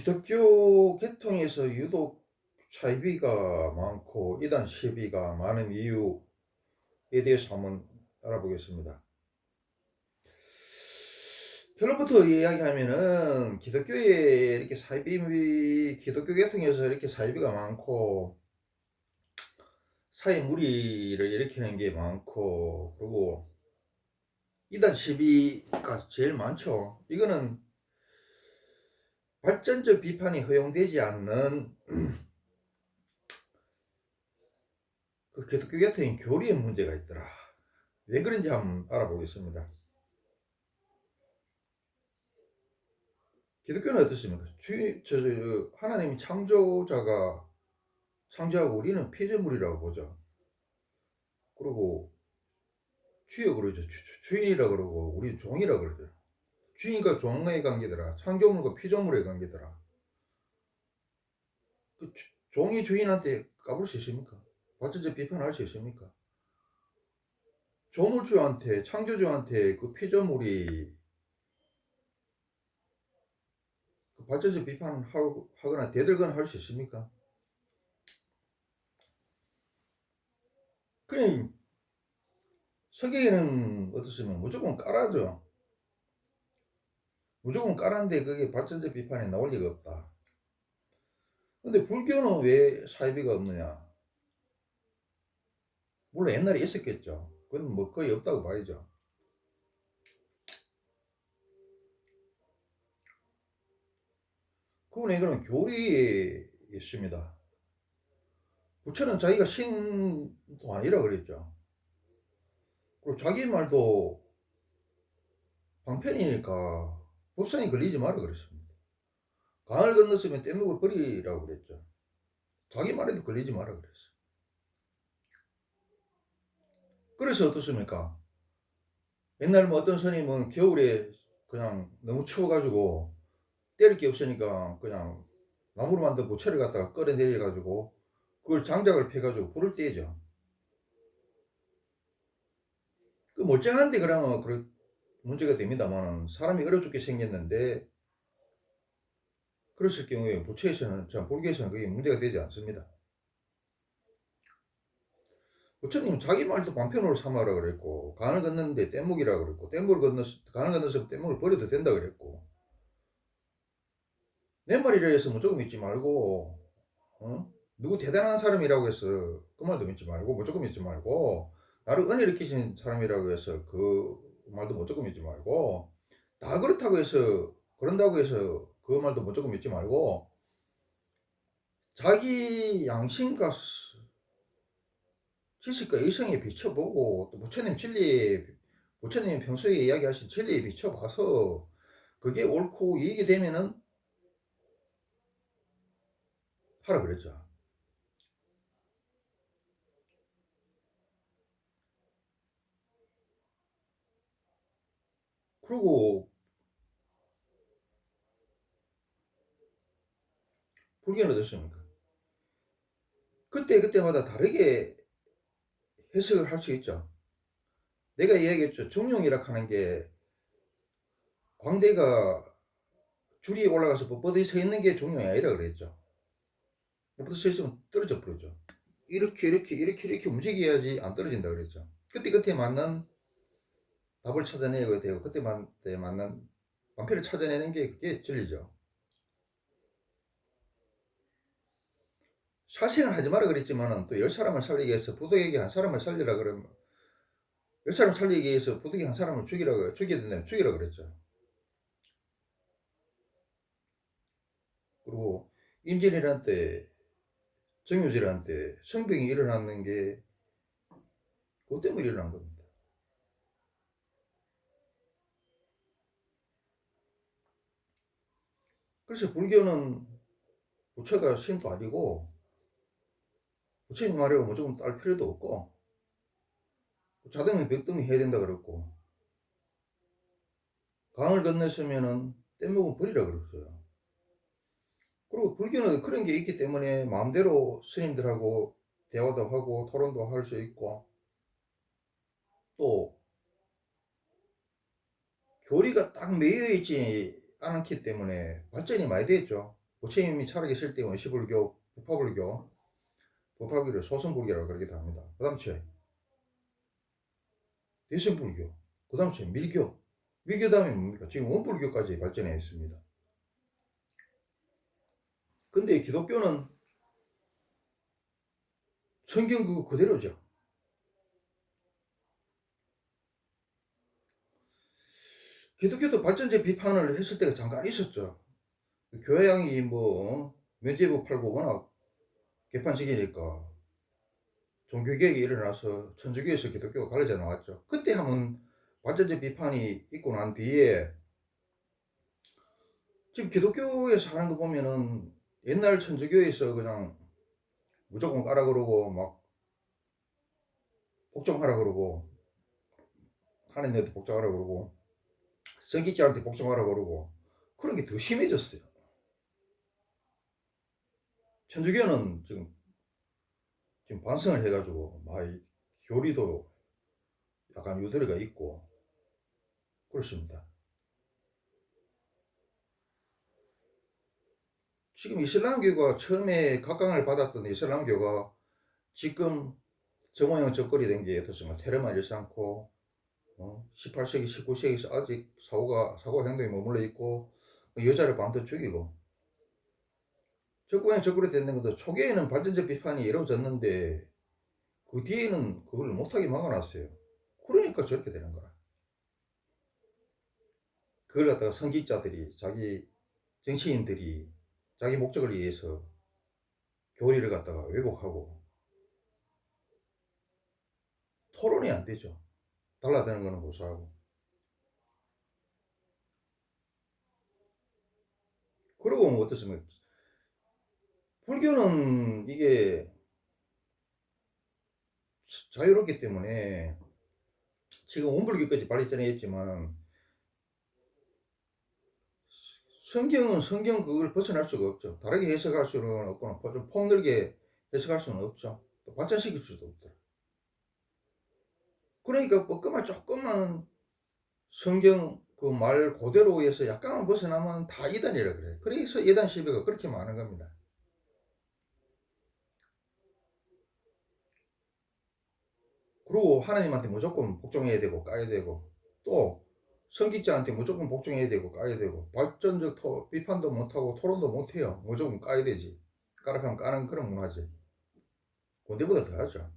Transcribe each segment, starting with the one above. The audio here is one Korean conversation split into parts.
기독교 계통에서 유독 차이비가 많고 이단 시비가 많은 이유에 대해서 한번 알아보겠습니다. 결론부터 이야기하면은 기독교에 이렇게 기독교 계통에서 이렇게 사이비가 많고 사회 무리를 일으키는 게 많고, 그리고 이단 시비가 제일 많죠. 이거는 발전적 비판이 허용되지 않는 그 기독교 계통의 교리에 문제가 있더라. 왜 그런지 한번 알아보겠습니다. 기독교는 어떻습니까? 하나님이 창조자가 창조하고 우리는 피조물이라고 보죠. 그리고 주여 그러죠. 주인이라 그러고 우리 종이라 그러죠. 주인과 종의 관계더라. 창조물과 피조물의 관계더라. 그 종이 주인한테 까불 수 있습니까? 발전적 비판할 수 있습니까? 조물주한테, 창조주한테 그 피조물이 그 발전적 비판하거나 대들거나 할 수 있습니까? 그냥 서기에는 어떻습니까? 무조건 깔아줘. 무조건 깔았는데 그게 발전적 비판에 나올 리가 없다. 근데 불교는 왜 사이비가 없느냐? 물론 옛날에 있었겠죠. 그건 뭐 거의 없다고 봐야죠. 그분의 그런 교리에 있습니다. 부처는 자기가 신도 아니라 그랬죠. 그리고 자기 말도 방편이니까 법상에 걸리지 마라 그랬습니다. 강을 건넜으면 뗏목을 버리라고 그랬죠. 자기 말에도 걸리지 마라 그랬어요. 그래서 어떻습니까? 옛날 뭐 어떤 스님은 겨울에 그냥 너무 추워가지고 때릴 게 없으니까 그냥 나무로 만든 부채를 갖다가 끌어내려가지고 그걸 장작을 펴가지고 불을 떼죠. 그 멀쩡한데 그러면 문제가 됩니다만 사람이 얼어 죽게 생겼는데 그랬을 경우에 부처에서는, 불교에서는 그게 문제가 되지 않습니다. 부처님 자기 말도 방편으로 삼아라 그랬고, 강을 건넜는데 뗏목이라 그랬고, 강을 건너서 뗏목을 버려도 된다 그랬고, 내 말이라 해서 무조건 믿지 말고, 누구 대단한 사람이라고 해서 그 말도 믿지 말고, 무조건 믿지 말고, 나를 은혜를 끼친 사람이라고 해서 그 말도 무조건 믿지 말고, 다 그렇다고 해서, 그런다고 해서 그 말도 무조건 믿지 말고, 자기 양심과 지식과 이성에 비춰보고, 또 부처님 평소에 이야기하신 진리에 비춰봐서, 그게 옳고 이익이 되면은 하라 그랬죠. 그리고 불교는 어떻습니까? 그때마다 다르게 해석을 할 수 있죠. 내가 이야기했죠. 중용이라 하는 게 광대가 줄이 올라가서 뻣뻣이 서 있는 게 중용이 아니라 그랬죠. 뻣뻣이 서 있으면 떨어져 버리죠. 이렇게 움직여야지 안 떨어진다 그랬죠. 그때 맞는 답을 찾아내야 되고, 그때 맞는 방패를 찾아내는 게 그게 진리죠. 살생을 하지 마라 그랬지만은 또 10사람을 살리기 위해서 부득이하게 한 사람을 살리라 그러면 10사람 살리기 위해서 부득이 한 사람을 죽여야 된다면 죽이라 그랬죠. 그리고 임진왜란 때, 정유질환 때 성병이 일어났는 게 그것 때문에 일어난 겁니다. 그래서 불교는 부처가 신도 아니고 부처님 말이라고 무조건 딸 필요도 없고 자등이 벽등이 해야 된다 그랬고 강을 건넜으면은 뗏목은 버리라 그랬어요. 그리고 불교는 그런 게 있기 때문에 마음대로 스님들하고 대화도 하고 토론도 할 수 있고 또 교리가 딱 매여 있지 않기 때문에 발전이 많이 됐죠. 부처님이 살아계실 때 원시불교, 법화불교를 소승불교라고 그러기도 합니다. 그 다음에 대승불교, 그 다음에 밀교 다음에 뭡니까? 지금 원불교까지 발전해 있습니다. 근데 기독교는 성경 그거 그대로죠. 기독교도 발전적 비판을 했을 때가 잠깐 있었죠. 교양이 면죄부 팔고 워낙 개판식이니까 종교개혁이 일어나서 천주교에서 기독교가 갈라져 나왔죠. 그때 한번 발전적 비판이 있고 난 뒤에 지금 기독교에서 하는 거 보면은 옛날 천주교에서 그냥 무조건 까라 그러고 막 복종하라 그러고 하느님한테 복종하라 그러고 성기자한테 복종하라 그러고 그런 게 더 심해졌어요. 천주교는 지금 반성을 해가지고 막 교리도 약간 유도리가 있고 그렇습니다. 지금 이슬람교가 처음에 각광을 받았던 이슬람교가 지금 정호영 접거리 된 게 어떻습니까? 테러만 일지 않고 18세기, 19세기에서 아직 사고 행동이 머물러 있고 여자를 반도 죽이고 적고행 접거리 되는 것도 초기에는 발전적 비판이 이루어졌는데 그 뒤에는 그걸 못하게 막아놨어요. 그러니까 저렇게 되는 거라. 그걸 갖다가 선기자들이 자기 정치인들이 자기 목적을 위해서 교리를 갖다가 왜곡하고 토론이 안 되죠. 달라드는 거는 고사하고. 그러고 뭐 어떻습니까? 불교는 이게 자유롭기 때문에 지금 원불교까지 발전했지만 성경은 성경 그걸 벗어날 수가 없죠. 다르게 해석할 수는 없거나 좀 폭넓게 해석할 수는 없죠. 또 발전시킬 수도 없다. 그러니까 조금만 성경 그 말 그대로에서 약간만 벗어나면 다 이단이라 그래요. 그래서 이단 시비가 그렇게 많은 겁니다. 그리고 하나님한테 무조건 복종해야 되고 까야 되고 또 성직자한테 무조건 복종해야 되고 까야 되고 발전적 비판도 못하고 토론도 못해요. 무조건 까야 되지. 까락하면 까는 그런 문화지. 군대보다 더하죠.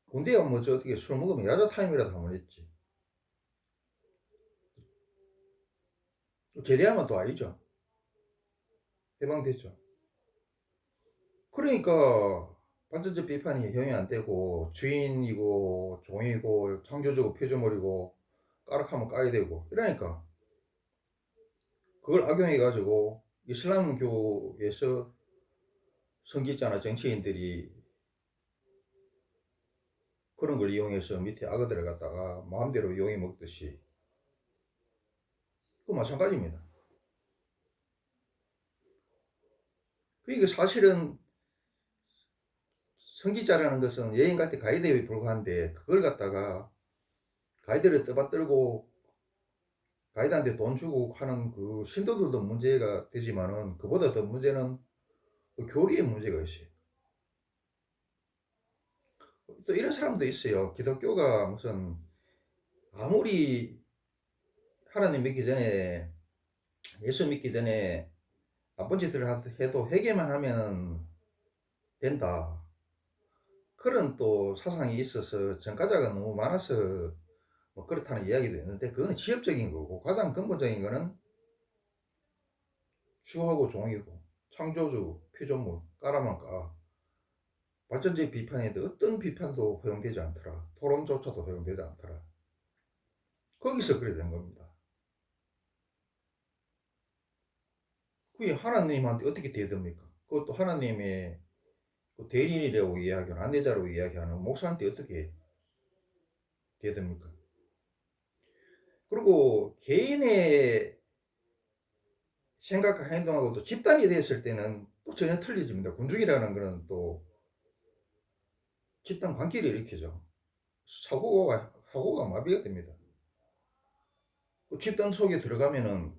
군대야 어떻게 술 먹으면 야자 타임이라도 하면 있지. 제대하면 또 아니죠. 해방되죠. 그러니까 발전적 비판이 형이 안 되고 주인이고 종이고 창조적이고 표조물이고 까락하면 까야 되고 이러니까 그걸 악용해 가지고 이슬람교에서 선기자나 정치인들이 그런 걸 이용해서 밑에 악어들을 갖다가 마음대로 이용해 먹듯이 그 마찬가지입니다. 그러니까 사실은 선기자라는 것은 여행 갈 때 가이드에 불과한데 그걸 갖다가 가이드를 떠받들고 가이드한테 돈 주고 하는 그 신도들도 문제가 되지만은 그보다 더 문제는 그 교리의 문제가 있어요. 또 이런 사람도 있어요. 기독교가 무슨 아무리 하나님 믿기 전에 예수 믿기 전에 나쁜 짓을 해도 회개만 하면 된다. 그런 또 사상이 있어서 전과자가 너무 많아서 뭐 그렇다는 이야기도 있는데 그거는 지엽적인 거고 가장 근본적인 거는 주하고 종이고 창조주 피조물 까라만 까 발전적 비판인데 어떤 비판도 허용되지 않더라. 토론조차도 허용되지 않더라. 거기서 그래 된 겁니다. 그게 하나님한테 어떻게 대듭니까? 그것도 하나님의 그 대리인이라고 이야기하는 안내자라고 이야기하는 목사한테 어떻게 대듭니까? 그리고 개인의 생각과 행동하고 또 집단이 됐을 때는 또 전혀 틀려집니다. 군중이라는 거는 또 집단 관계를 일으키죠. 사고가 마비가 됩니다. 그 집단 속에 들어가면은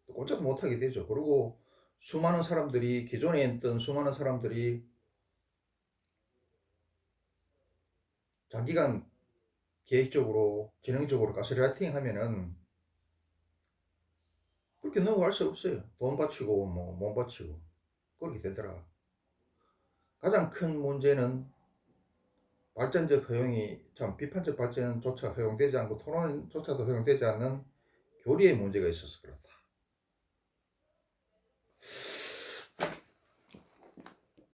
또 꼼짝도 못하게 되죠. 그리고 수많은 사람들이, 기존에 있던 수많은 사람들이 장기간 계획적으로 진행적으로 가스라이팅 하면은 그렇게 넘어갈 수 없어요. 돈 바치고 뭐 몸 바치고 그렇게 되더라. 가장 큰 문제는 발전적 허용이 참 비판적 발전조차 허용되지 않고 토론조차도 허용되지 않는 교리의 문제가 있어서 그렇다.